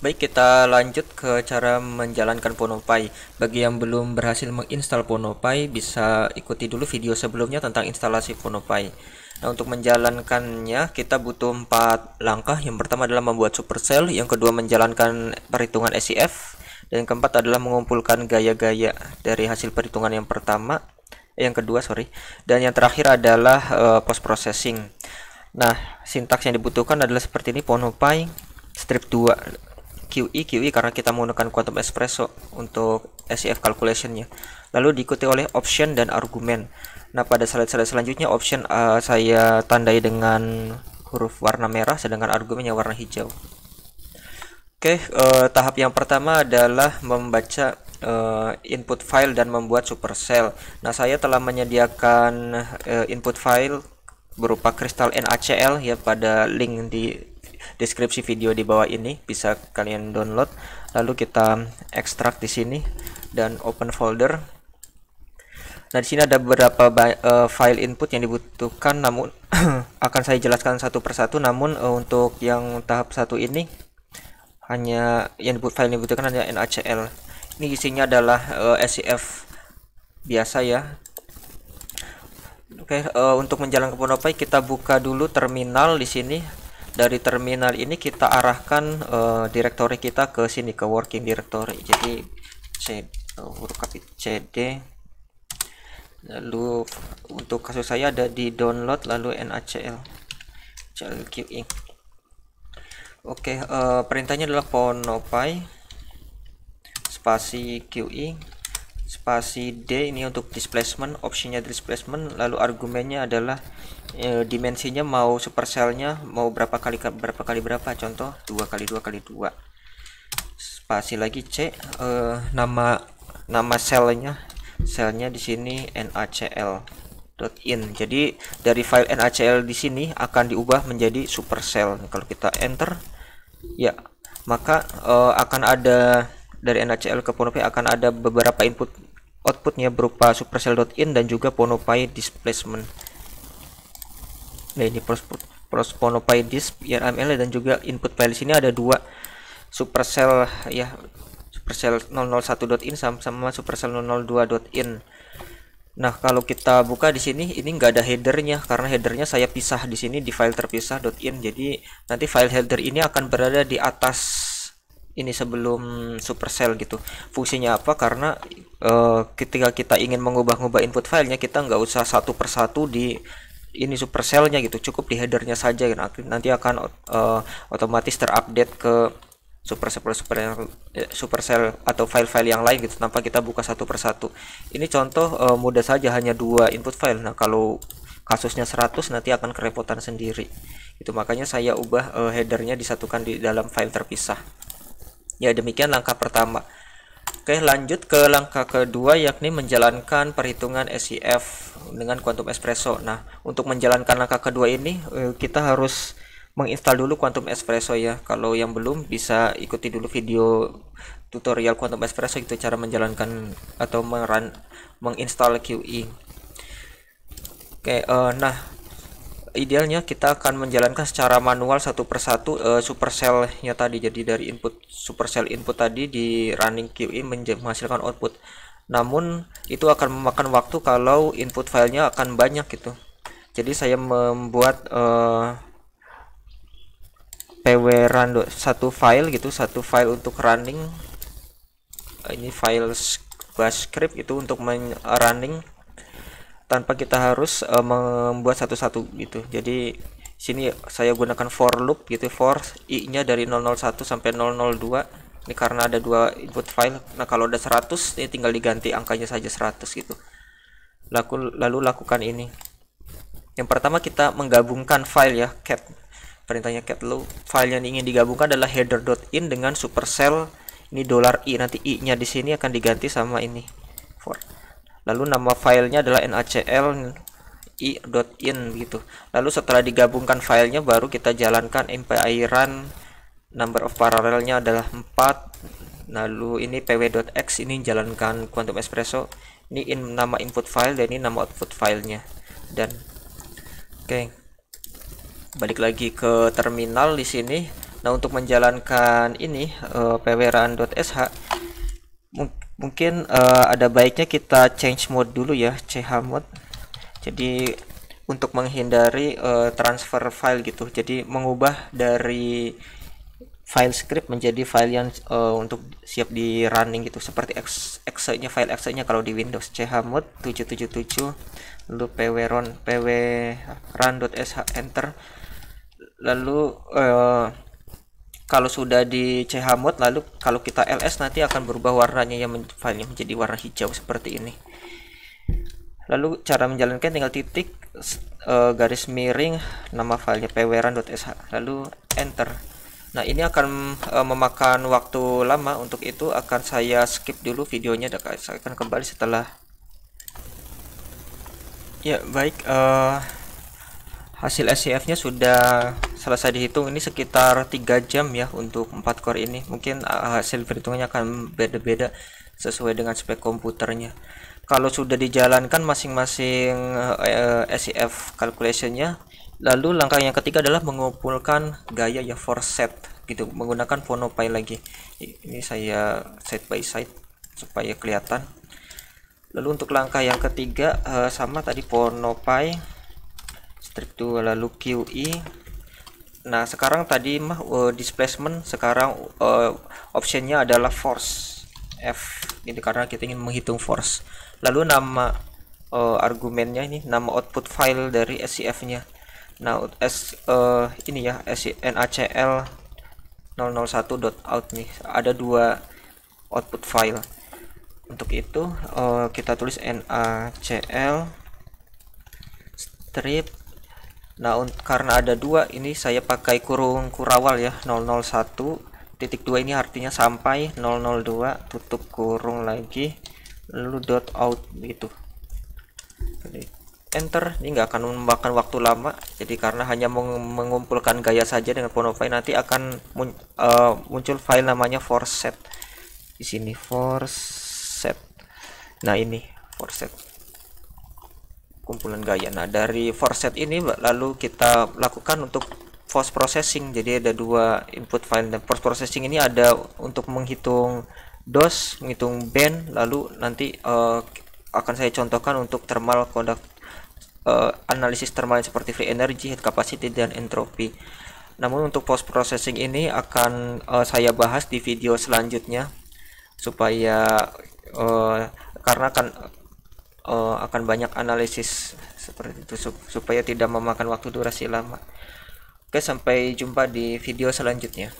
Baik, kita lanjut ke cara menjalankan PhonoPy. Bagi yang belum berhasil menginstal PhonoPy, bisa ikuti dulu video sebelumnya tentang instalasi PhonoPy. Nah, untuk menjalankannya, kita butuh 4 langkah. Yang pertama adalah membuat supercell, yang kedua menjalankan perhitungan SCF, dan yang keempat adalah mengumpulkan gaya-gaya dari hasil perhitungan yang pertama, yang kedua, sorry. Dan yang terakhir adalah post processing. Nah, sintaks yang dibutuhkan adalah seperti ini: PhonoPy strip 2 QE karena kita menggunakan Quantum Espresso untuk SCF calculationnya. Lalu diikuti oleh option dan argumen. Nah, pada slide-slide selanjutnya option saya tandai dengan huruf warna merah, sedangkan argumennya warna hijau. Oke, tahap yang pertama adalah membaca input file dan membuat supercell. Nah, saya telah menyediakan input file berupa kristal NaCl ya pada link di deskripsi video di bawah ini, bisa kalian download. Lalu kita ekstrak di sini dan open folder. Nah, di sini ada beberapa file input yang dibutuhkan, namun akan saya jelaskan satu persatu. Namun untuk yang tahap satu ini hanya file yang dibutuhkan hanya NaCl. Ini isinya adalah SCF biasa ya. Oke, untuk menjalankan PhonoPy kita buka dulu terminal di sini. Dari terminal ini kita arahkan direktori kita ke sini, ke working directory. Jadi huruf kapital CD. Lalu untuk kasus saya ada di download, lalu NaCl QE. Oke, perintahnya adalah PhonoPy spasi QE spasi D, ini untuk displacement, optionnya displacement, lalu argumennya adalah dimensinya mau supercellnya mau berapa kali berapa, contoh 2 kali 2 kali 2, spasi lagi C, nama selnya di sini NaCl.in. Jadi dari file NaCl di sini akan diubah menjadi supercell. Kalau kita enter ya, maka akan ada dari NaCl ke PhonoPy akan ada beberapa input outputnya berupa supercell.in dan juga PhonoPy displacement. Nah, ini PhonoPy disp YAML dan juga input file sini ada dua, supercell ya, supercell 001.in sama supercell 002.in. Nah, kalau kita buka di sini ini nggak ada headernya karena headernya saya pisah di sini di file terpisah.in. Jadi nanti file header ini akan berada di atas ini sebelum supercell gitu. Fungsinya apa? Karena ketika kita ingin mengubah-ubah input filenya, kita nggak usah satu persatu di ini supercellnya gitu, cukup di headernya saja. Nanti akan otomatis terupdate ke supercell atau file-file yang lain gitu tanpa kita buka satu persatu. Ini contoh mudah saja, hanya dua input file. Nah, kalau kasusnya 100 nanti akan kerepotan sendiri. Itu makanya saya ubah headernya disatukan di dalam file terpisah. Ya, demikian langkah pertama. Oke, lanjut ke langkah kedua, yakni menjalankan perhitungan SCF dengan Quantum Espresso. Nah, untuk menjalankan langkah kedua ini kita harus menginstal dulu Quantum Espresso ya. Kalau yang belum, bisa ikuti dulu video tutorial Quantum Espresso, itu cara menjalankan atau menginstal QE. Oke, nah idealnya kita akan menjalankan secara manual satu persatu supercellnya tadi. Jadi dari input supercell input tadi di running QE menghasilkan output. Namun itu akan memakan waktu kalau input filenya akan banyak gitu. Jadi saya membuat pwrun satu file gitu, satu file untuk running. Ini file bash script itu untuk running tanpa kita harus membuat satu-satu gitu. Jadi sini saya gunakan for loop gitu, for i-nya dari 001 sampai 002. Ini karena ada dua input file. Nah, kalau ada 100 ini tinggal diganti angkanya saja 100 gitu. Lalu lakukan ini. Yang pertama kita menggabungkan file ya, cat. Perintahnya cat. Lalu file yang ingin digabungkan adalah header.in dengan supercell ini $i. Nanti i-nya di sini akan diganti sama ini for. Lalu nama filenya adalah NaCl i.in gitu. Lalu setelah digabungkan filenya baru kita jalankan mpi run, number of parallelnya adalah 4. Lalu ini pw.x, ini jalankan Quantum Espresso. Ini nama input file dan ini nama output filenya. Dan oke. Balik lagi ke terminal di sini. Nah, untuk menjalankan ini pwrun.sh mungkin ada baiknya kita change mode dulu ya, chmod. Jadi untuk menghindari transfer file gitu, jadi mengubah dari file script menjadi file yang untuk siap di running gitu, seperti exe-nya, file exe-nya kalau di Windows. chmod 777 lalu pwrun.sh, enter. Lalu kalau sudah di chmod, lalu kalau kita ls nanti akan berubah warnanya, yang filenya menjadi warna hijau seperti ini. Lalu cara menjalankan tinggal titik garis miring nama filenya pwrun.sh, lalu enter. Nah, ini akan memakan waktu lama. Untuk itu akan saya skip dulu videonya, saya akan kembali setelah. Ya baik, hasil SCF-nya sudah selesai dihitung. Ini sekitar 3 jam ya untuk 4 core ini. Mungkin hasil perhitungannya akan beda-beda sesuai dengan spek komputernya. Kalau sudah dijalankan masing-masing SCF calculation-nya, lalu langkah yang ketiga adalah mengumpulkan gaya ya, force set gitu, menggunakan PhonoPy lagi. Ini saya side by side supaya kelihatan. Lalu untuk langkah yang ketiga sama tadi, PhonoPy strip 2 lalu QE. Nah, sekarang tadi mah displacement, sekarang optionnya adalah force F ini karena kita ingin menghitung force. Lalu nama argumennya ini nama output file dari SCF-nya. Nah, ini ya, nacl 001.out nih, ada 2 output file. Untuk itu kita tulis nacl strip. Nah, karena ada 2 ini saya pakai kurung kurawal ya, 001.2 ini artinya sampai, 002 tutup kurung lagi lalu .out gitu. Enter. Ini nggak akan memakan waktu lama, jadi karena hanya mengumpulkan gaya saja dengan PhonoPy, nanti akan muncul file namanya force set di sini, force set. Nah, ini force set, kumpulan gaya. Nah, dari force set ini lalu kita lakukan untuk post processing. Jadi ada 2 input file, dan post processing ini ada untuk menghitung DOS, menghitung band, lalu nanti akan saya contohkan untuk thermal conduct, analisis thermal seperti free energy, heat capacity, dan entropy. Namun untuk post processing ini akan saya bahas di video selanjutnya, supaya karena akan banyak analisis seperti itu, supaya tidak memakan waktu durasi lama. Oke, sampai jumpa di video selanjutnya.